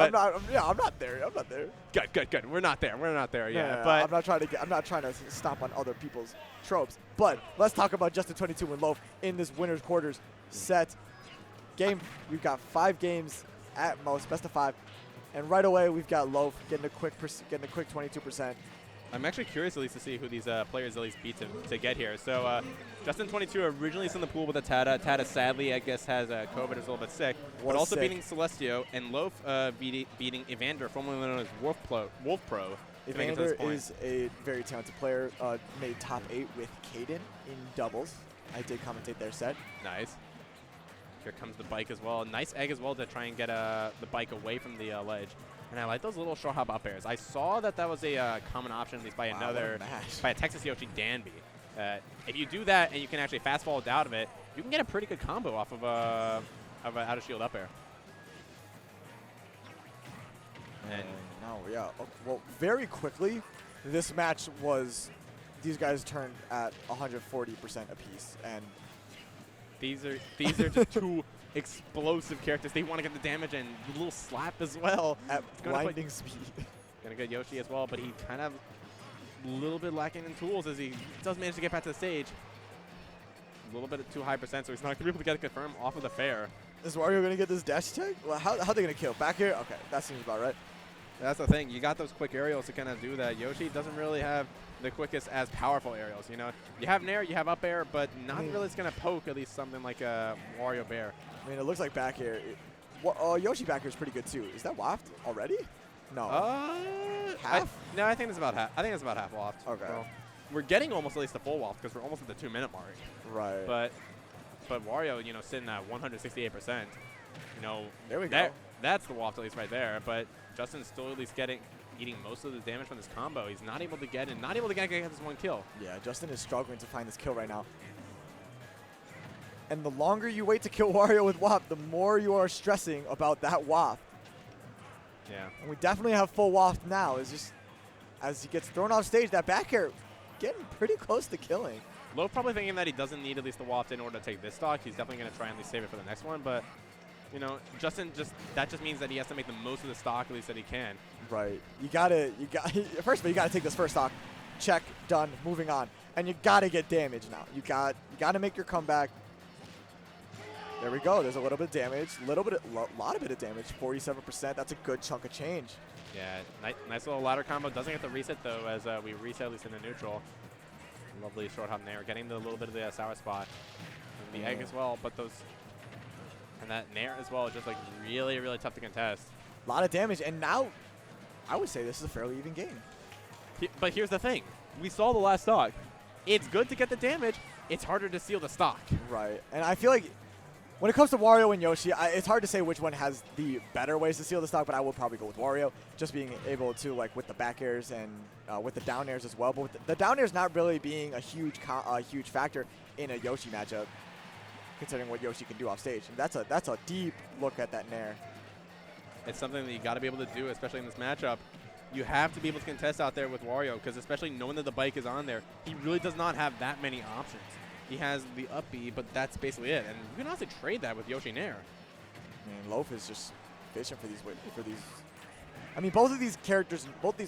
I'm not there. I'm not there. Good. We're not there. We're not there yet. No, but I'm not trying to stomp on other people's tropes. But let's talk about Justin22 and Loaf in this winner's quarters set game. We've got 5 games at most, best of 5, and right away we've got Loaf getting a quick 22%. I'm actually curious at least to see who these players at least beat to get here. So Justin22 originally is in the pool with a Tata. Tata sadly, I guess, has COVID, is a little bit sick. But also beating Celestio, and Loaf beating Evander, formerly known as Wolf Pro. Evander is a very talented player. Made top 8 with Caden in doubles. I did commentate their set. Nice. Here comes the bike as well. Nice egg as well to try and get the bike away from the ledge. And I like those little short hop up airs. I saw that was a common option, at least by by a Texas Yoshi Danby. If you do that and you can actually fast forward out of it, you can get a pretty good combo off of an out of shield up air. And now, yeah. Well, very quickly, this match was, these guys turned at 140% apiece, and these are just two explosive characters. They want to get the damage and a little slap as well. At blinding speed. Gonna get Yoshi as well, but he kind of a little bit lacking in tools as he does manage to get back to the stage. A little bit too high percent, so he's not gonna be able to get it confirmed off of the fair. Is Wario gonna get this dash check? Well, how are they gonna kill? Back here? Okay, that seems about right. That's the thing. You got those quick aerials to kind of do that. Yoshi doesn't really have the quickest as powerful aerials. You know, you have nair, you have up air, but not really it's gonna poke at least something like a Wario Bear. I mean, it looks like back air. Yoshi back air is pretty good too. Is that waft already? No. Half? No, I think it's about half. I think it's about half waft. Okay. So we're getting almost at least the full waft because we're almost at the 2-minute mark. Right. But Wario, you know, sitting at 168%. You know, there we go. That's the waft at least right there. But Justin's still at least eating most of the damage from this combo. He's not able to get this one kill. Yeah, Justin is struggling to find this kill right now. And the longer you wait to kill Wario with waft, the more you are stressing about that waft. Yeah. And we definitely have full waft now. It's just, as he gets thrown off stage, that back air getting pretty close to killing. Loaf probably thinking that he doesn't need at least the waft in order to take this stock. He's definitely going to try and at least save it for the next one. But, you know, Justin that just means that he has to make the most of the stock at least that he can. Right. First of all, you gotta take this first stock. Check, done, moving on. And you gotta get damage now. You gotta make your comeback. There we go. There's a little bit of damage. Lot of damage. 47%. That's a good chunk of change. Yeah, nice little ladder combo. Doesn't get the reset though, as we reset at least in the neutral. Lovely short hop nair, getting the little bit of the sour spot. And the egg as well, but and that nair as well is just like really, really tough to contest. A lot of damage, and now I would say this is a fairly even game. But here's the thing. We saw the last stock. It's good to get the damage. It's harder to seal the stock. Right, and I feel like when it comes to Wario and Yoshi, it's hard to say which one has the better ways to seal the stock, but I would probably go with Wario, just being able to, like, with the back airs and with the down airs as well. But with the down airs not really being a huge factor in a Yoshi matchup, considering what Yoshi can do off stage. And that's a deep look at that nair. It's something that you got to be able to do, especially in this matchup. You have to be able to contest out there with Wario, because especially knowing that the bike is on there, he really does not have that many options. He has the up B, but that's basically it. And you can also trade that with Yoshi Nair. I mean, Loaf is just fishing for these. I mean, both these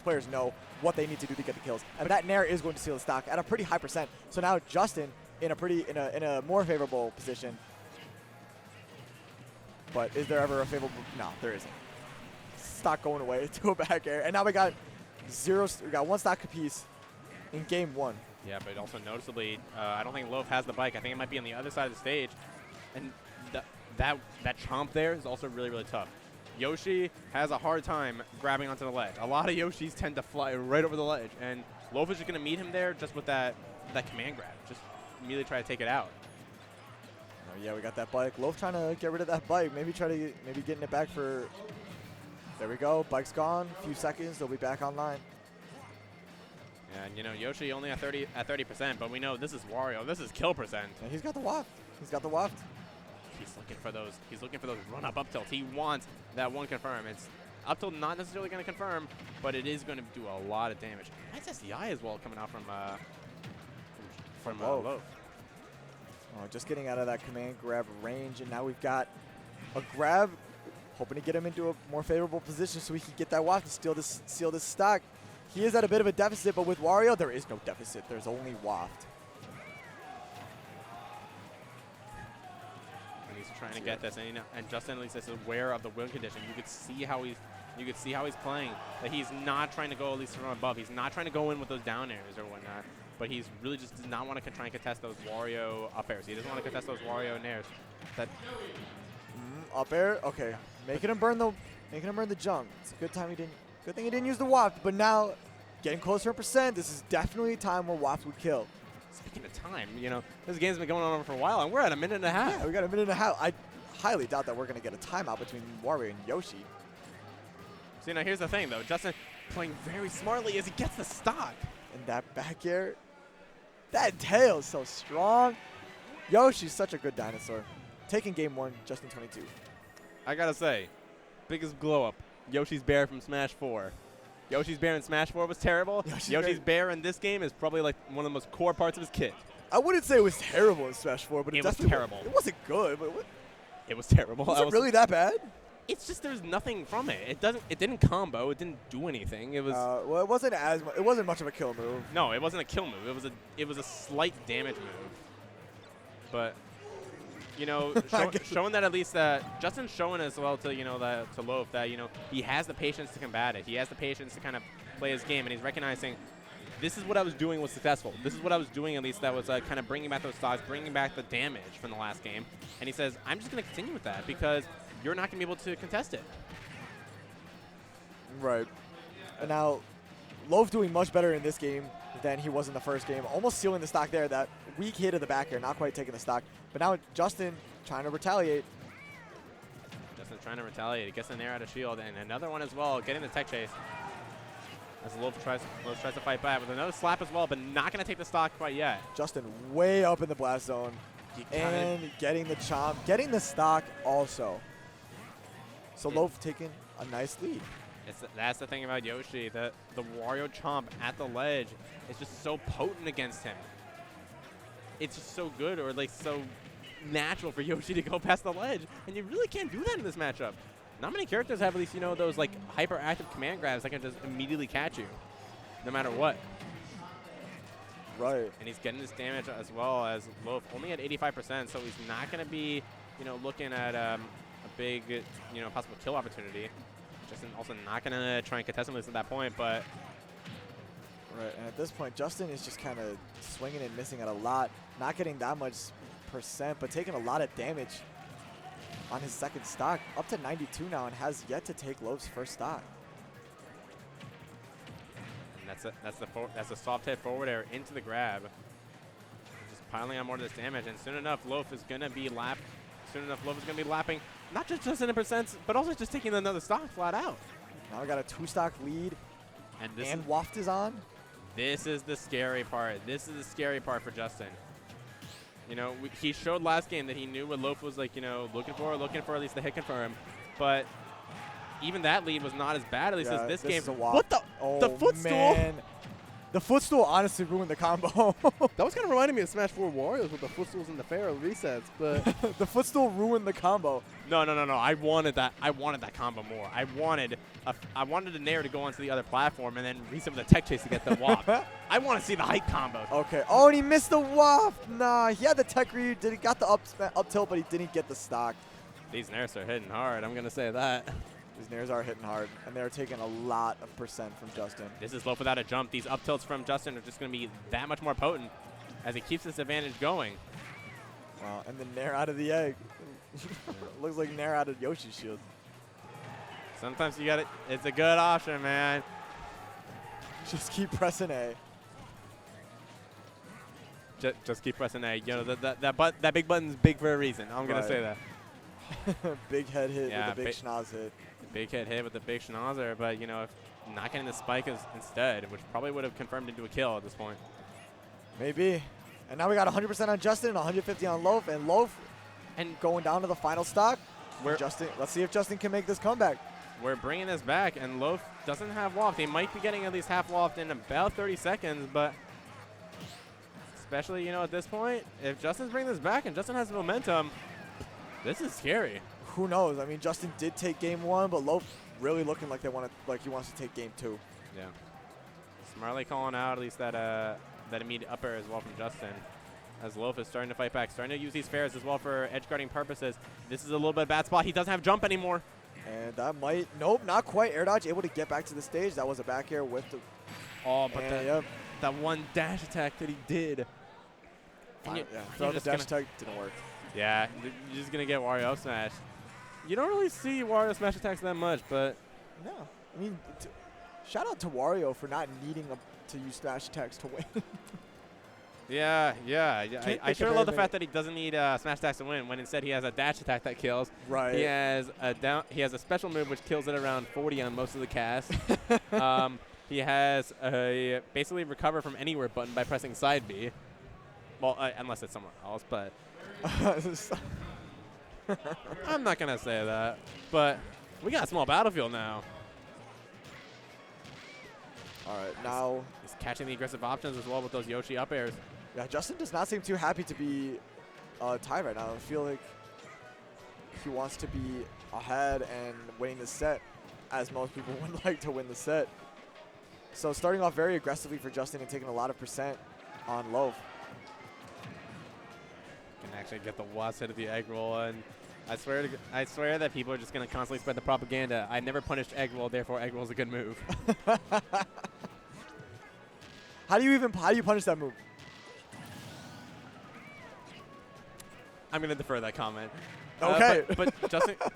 players know what they need to do to get the kills, and that Nair is going to seal the stock at a pretty high percent. So now Justin in a more favorable position. But is there ever a favorable? No, there isn't. Stock going away to a back air, and now we got one stock apiece in game 1. Yeah, but also noticeably, I don't think Loaf has the bike. I think it might be on the other side of the stage. And that chomp there is also really, really tough. Yoshi has a hard time grabbing onto the ledge. A lot of Yoshis tend to fly right over the ledge. And Loaf is just going to meet him there just with that command grab. Just immediately try to take it out. Oh, yeah, we got that bike. Loaf trying to get rid of that bike. Maybe getting it back for... There we go. Bike's gone. A few seconds. They'll be back online. And, you know, Yoshi only at 30%, but we know this is Wario. This is kill percent. And he's got the waft. He's got the waft. He's looking for those run-up tilts. He wants that one confirm. It's up tilt not necessarily going to confirm, but it is going to do a lot of damage. Nice SDI as well coming out from Loaf. Oh, just getting out of that command grab range, and now we've got a grab hoping to get him into a more favorable position so he can get that waft and seal this stock. He is at a bit of a deficit, but with Wario, there is no deficit. There's only waft. And he's trying to get this, and Justin at least is aware of the win condition. You could see how he's playing. That he's not trying to go at least from above. He's not trying to go in with those down airs or whatnot. But he's really just does not want to try and contest those Wario up airs. He doesn't want to contest those Wario nairs. That up air, okay, making him burn the jump. It's a good thing he didn't use the waft. But now, getting closer in percent, this is definitely a time where waft would kill. Speaking of time, this game's been going on for a while, and we're at a minute and a half. Yeah, we got a minute and a half. I highly doubt that we're gonna get a timeout between Wario and Yoshi. So here's the thing though, Justin playing very smartly as he gets the stock. And that back air, that tail is so strong. Yoshi's such a good dinosaur. Taking game 1, Justin22. I gotta say, biggest glow up, Yoshi's bear from Smash 4. Yoshi's bear in Smash 4 was terrible. Yoshi's bear in this game is probably like one of the most core parts of his kit. I wouldn't say it was terrible in Smash 4, but it was terrible. It wasn't good, but it was terrible. Was it really that bad? It's just there's nothing from it. It didn't combo. It didn't do anything. It was well, it wasn't much of a kill move. No, it wasn't a kill move. It was a slight damage move. But showing that at least Justin's showing as well to to Loaf that he has the patience to combat it. He has the patience to kind of play his game, and he's recognizing this is what I was doing was successful. This is what I was doing at least that was kind of bringing back those stocks, bringing back the damage from the last game. And he says, I'm just going to continue with that because you're not going to be able to contest it. Right. And now, Loaf doing much better in this game than he was in the first game. Almost sealing the stock there. That weak hit of the back air, not quite taking the stock. But now Justin trying to retaliate. Justin trying to retaliate. He gets an air out of shield. And another one as well, getting the tech chase. As Loaf tries to fight back with another slap as well, but not going to take the stock quite yet. Justin way up in the blast zone. And getting the chomp, getting the stock also. So Loaf taking a nice lead. That's the thing about Yoshi. The Wario chomp at the ledge is just so potent against him. It's just so good, or like so natural for Yoshi to go past the ledge, and you really can't do that in this matchup. Not many characters have at least those like hyperactive command grabs that can just immediately catch you, no matter what. Right. And he's getting this damage as well as Loaf, only at 85%, so he's not going to be looking at a big possible kill opportunity. Justin also not going to try and contest him at that point, but right. And at this point, Justin is just kind of swinging and missing at a lot, not getting that much percent, but taking a lot of damage on his second stock, up to 92 now, and has yet to take Loaf's first stock. And that's a soft hit forward air into the grab, just piling on more of this damage. And soon enough, Loaf is gonna be lapping not just Justin in percents, but also just taking another stock flat out. Now we got a 2-stock lead, and waft is on. This is the scary part. This is the scary part for Justin. He showed last game that he knew what Loaf was like, looking for at least the hit confirm. But even that lead was not as bad, at least as this game. What the? Oh, the footstool? Man. The footstool honestly ruined the combo. That was kind of reminding me of Smash 4 Warriors with the footstools and the fair resets, but the footstool ruined the combo. No. I wanted that. I wanted that combo more. I wanted a nair to go onto the other platform and then reset with a tech chase to get the waft. I want to see the height combo. Okay. Oh, and he missed the waft. Nah, he had the tech read. He got the up tilt, but he didn't get the stock. These nairs are hitting hard. I'm gonna say that. These nairs are hitting hard, and they're taking a lot of percent from Justin. This is Loaf without a jump. These up tilts from Justin are just going to be that much more potent as he keeps this advantage going. Wow, and the nair out of the egg. Looks like nair out of Yoshi's shield. Sometimes you got it. It's a good option, man. Just keep pressing A. Just keep pressing A. That big button's big for a reason. I'm going to say that. Big head hit with the big schnoz hit. Big head hit with the big schnauzer, but if not getting the spike instead, which probably would have confirmed into a kill at this point. Maybe. And now we got 100% on Justin and 150 on Loaf, and Loaf going down to the final stock. Let's see if Justin can make this comeback. We're bringing this back, and Loaf doesn't have waft. He might be getting at least half waft in about 30 seconds, but especially at this point, if Justin's bringing this back and Justin has momentum, this is scary. who knows? I mean, Justin did take game 1, but Loaf really looking like he wants to take game 2. Yeah. Smartly calling out at least that immediate up air as well from Justin. As Loaf is starting to fight back, starting to use these fairs as well for edge guarding purposes. This is a little bit of a bad spot. He doesn't have jump anymore. And that might, nope, not quite. Air dodge, able to get back to the stage. That was a back air with the. Oh, but that one dash attack that he did. Throw the dash attack didn't work. Yeah, you're just gonna get Wario up smash. You don't really see Wario smash attacks that much, but no, I mean, shout out to Wario for not needing to use smash attacks to win. Yeah. I sure love the fact that he doesn't need smash attacks to win. When instead he has a dash attack that kills. Right. He has a special move which kills it around 40 on most of the cast. He has a basically recover from anywhere button by pressing side B. Well, unless it's somewhere else, but I'm not gonna say that. But we got a small battlefield now. All right, now he's catching the aggressive options as well with those Yoshi up airs. Yeah, Justin does not seem too happy to be tied right now. I feel like he wants to be ahead and winning the set, as most people would like to win the set. So starting off very aggressively for Justin and taking a lot of percent on Loaf. Can actually get the wasp hit of the egg roll, and I swear that people are just gonna constantly spread the propaganda. I never punished egg roll, therefore egg roll is a good move. How do you punish that move? I'm gonna defer that comment. Okay. But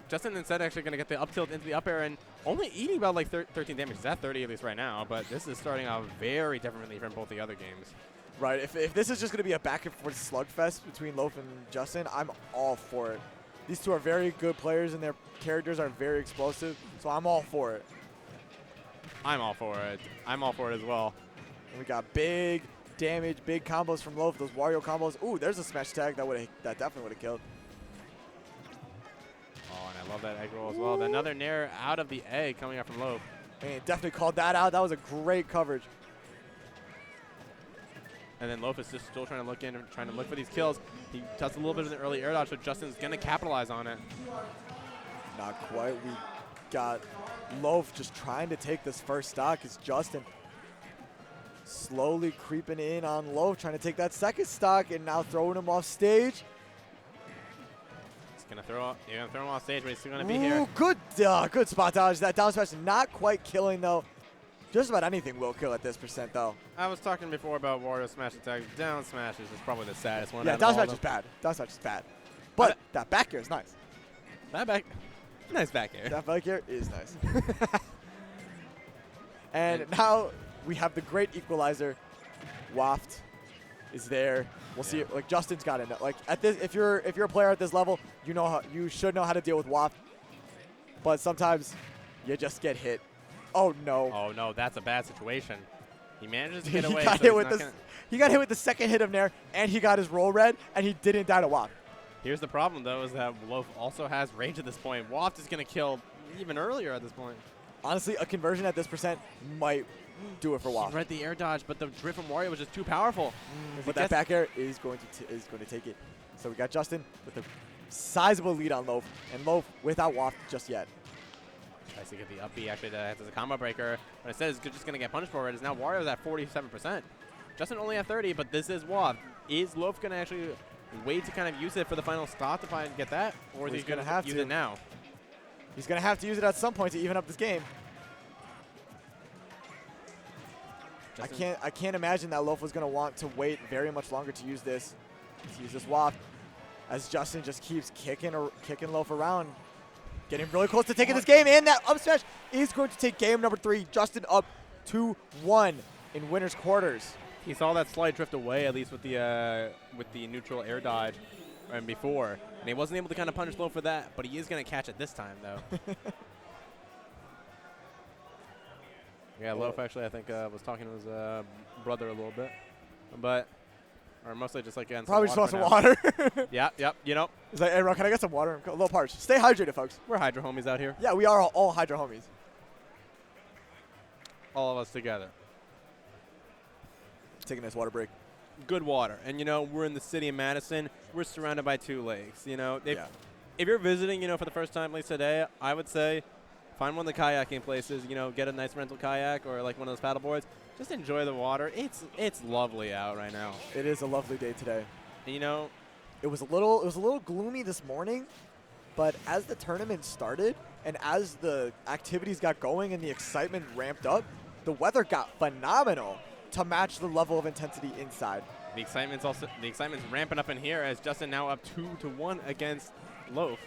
Justin instead actually gonna get the up tilt into the up air and only eating about like 13 damage. He's at 30 at least right now, but this is starting out very differently from both the other games. Right. If this is just gonna be a back and forth slugfest between Loaf and Justin, I'm all for it. These two are very good players and their characters are very explosive, so I'm all for it. I'm all for it. I'm all for it as well. And we got big damage, big combos from Loaf, those Wario combos. Ooh, there's a smash tag that definitely would have killed. Oh, and I love that egg roll as well. Another nair out of the egg coming out from Loaf. And definitely called that out. That was a great coverage. And then Loaf is just still trying to look in and trying to look for these kills. He does a little bit of an early air dodge, so Justin's going to capitalize on it. Not quite. We got Loaf just trying to take this first stock as Justin slowly creeping in on Loaf, trying to take that second stock and now throwing him off stage. He's going to throw him off stage, but he's still going to be here. Good spot dodge. That down smash not quite killing, though. Just about anything will kill at this percent, though. I was talking before about Wario smash attack. Down smash is just probably the saddest one. Yeah, down smash is bad. Down smash is bad. But that back air is nice. Nice back air. That back air is nice. And now we have the great equalizer. Waft is there. We'll see it. Like Justin's got it. Like at this, if you're a player at this level, you should know how to deal with Waft. But sometimes you just get hit. Oh no. Oh no, that's a bad situation. He manages to get away. He got hit with the second hit of Nair, and he got his roll red, and he didn't die to Waft. Here's the problem, though, is that Loaf also has range at this point. Waft is going to kill even earlier at this point. Honestly, a conversion at this percent might do it for Waft. He read the air dodge, but the drift from Wario was just too powerful. But that back air is going to take it. So we got Justin with a sizable lead on Loaf, and Loaf without Waft just yet. Tries to get the up B actually as a combo breaker, but instead is just going to get punished for it. Is now Wario's at 47%. Justin only at 30, but this is Waft. Is Loaf going to actually wait to kind of use it for the final stop to find get that, or is he going to have to use it now? He's going to have to use it at some point to even up this game. I can't imagine that Loaf was going to want to wait very much longer to use this Waft, as Justin just keeps kicking Loaf around. Getting really close to taking this game, and that up smash is going to take game number 3. Justin up 2-1 in winner's quarters. He saw that slight drift away, at least with the neutral air dodge before, and he wasn't able to kind of punish Loaf for that, but he is going to catch it this time, though. Yeah, Loaf actually, I think, was talking to his brother a little bit, or mostly just like getting probably just want some water. Yep, you know. He's like, hey, bro, can I get some water? I'm a little parched. Stay hydrated, folks. We're Hydro homies out here. Yeah, we are all Hydro homies. All of us together. Taking this water break. Good water. And, you know, we're in the city of Madison. We're surrounded by 2 lakes. You know, if you're visiting, for the first time, at least today, I would say find one of the kayaking places. Get a nice rental kayak or like one of those paddle boards. Just enjoy the water. It's lovely out right now. It is a lovely day today. And, it was a little gloomy this morning, but as the tournament started and as the activities got going and the excitement ramped up, the weather got phenomenal to match the level of intensity inside. The excitement's ramping up in here as Justin now up 2-1 against Loaf.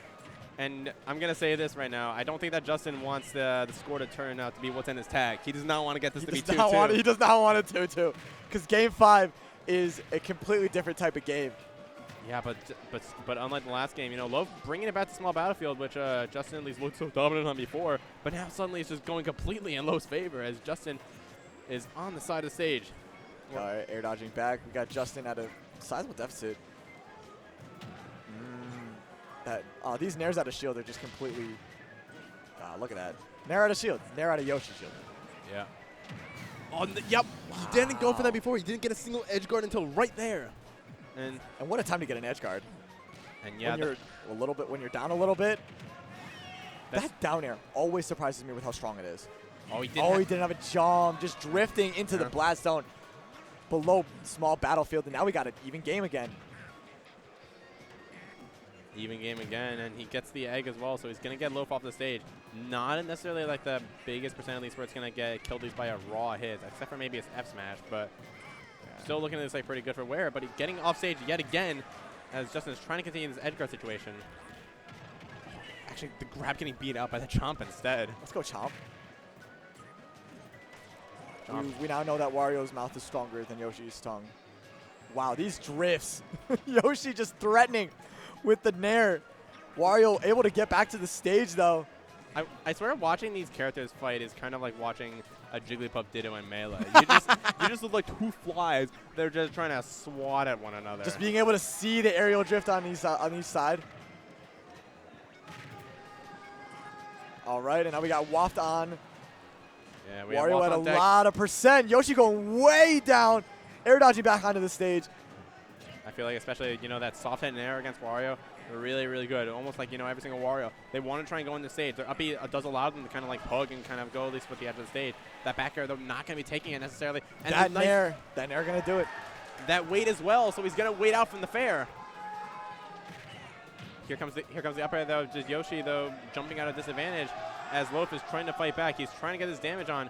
And I'm going to say this right now. I don't think that Justin wants the score to turn out to be what's in his tag. He does not want to get this to be 2-2. He does not want it 2-2 because Game 5 is a completely different type of game. Yeah, but unlike the last game, Loaf bringing it back to small battlefield, which Justin at least looked so dominant on before. But now suddenly it's just going completely in Loaf's favor as Justin is on the side of the stage. All right, air dodging back. We got Justin at a sizable deficit. These nairs out of shield are just completely. Look at that. Nair out of shield. Nair out of Yoshi shield. Yeah. Yep. He didn't go for that before. He didn't get a single edge guard until right there. And what a time to get an edge guard. And yeah, when you're down a little bit. That down air always surprises me with how strong it is. Oh, he didn't have a jump, just drifting into the blast zone below small battlefield, and now we got an even game again. Even game again, and he gets the egg as well, so he's going to get Loaf off the stage. Not necessarily like the biggest percent at least where it's going to get killed by a raw hit, except for maybe his F smash, but still looking at this like pretty good for Wear, but he's getting off stage yet again as Justin is trying to continue this edge guard situation. Actually, the grab getting beat up by the Chomp instead. Let's go, Chomp. We now know that Wario's mouth is stronger than Yoshi's tongue. Wow, these drifts. Yoshi just threatening with the Nair. Wario able to get back to the stage, though. I swear watching these characters fight is kind of like watching a Jigglypuff Ditto in Melee. You just look like two flies. They're just trying to swat at one another. Just being able to see the aerial drift on each side. All right, and now we got Waft on. Yeah, we Wario have at a deck. lot of percent. Yoshi going way down. Air dodging back onto the stage. I feel like especially, that soft hit and air against Wario, they're really, really good. Almost like, every single Wario. They want to try and go in the stage. Their up B does allow them to kind of like hug and kind of go at least with the edge of the stage. That back air, they're not going to be taking it necessarily. And that Nair going to do it. That weight as well, so he's going to wait out from the fair. Here comes the up air, though. Just Yoshi, though, jumping out of disadvantage as Loaf is trying to fight back. He's trying to get his damage on.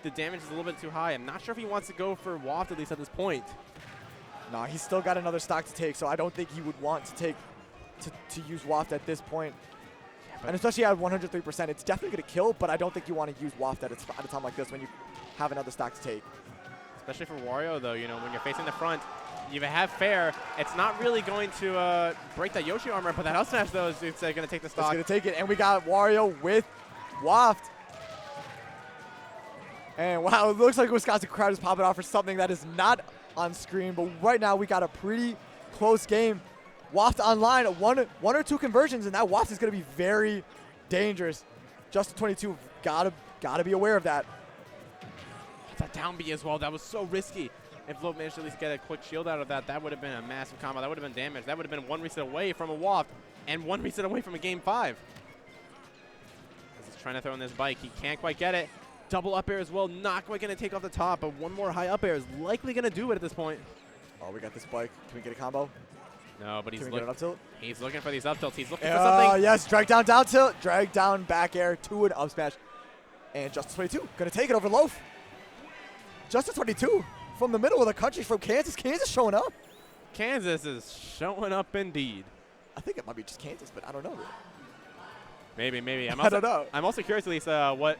The damage is a little bit too high. I'm not sure if he wants to go for Waft, at least at this point. Nah, he's still got another stock to take, so I don't think he would want to take to use Waft at this point. Yeah, and especially at 103%, it's definitely going to kill, but I don't think you want to use Waft at a time like this when you have another stock to take. Especially for Wario, though, when you're facing the front, you have fair. It's not really going to break that Yoshi armor, but that out smash, though, is going to take the stock. It's going to take it, and we got Wario with Waft. And wow, it looks like Wisconsin crowd is popping off for something that is not on screen, but right now we got a pretty close game. Waft online, one or two conversions, and that Waft is going to be very dangerous. Justin22 gotta be aware of that. That down B as well, that was so risky. If Loaf managed to at least get a quick shield out of that, that would have been a massive combo. That would have been damage. That would have been one reset away from a Waft and one reset away from a Game 5. As he's trying to throw in this bike, he can't quite get it. Double up air as well, not quite going to take off the top, but one more high up air is likely going to do it at this point. Oh, we got this bike. Can we get a combo? No, but he's looking up tilt. He's looking for these up tilts. He's looking for something. Yes, drag down tilt, drag down back air to an up smash. And Justin22 going to take it over Loaf. Justin22 from the middle of the country, from Kansas. Kansas showing up. Kansas is showing up indeed. I think it might be just Kansas, but I don't know. Maybe. I don't know. I'm also curious at least what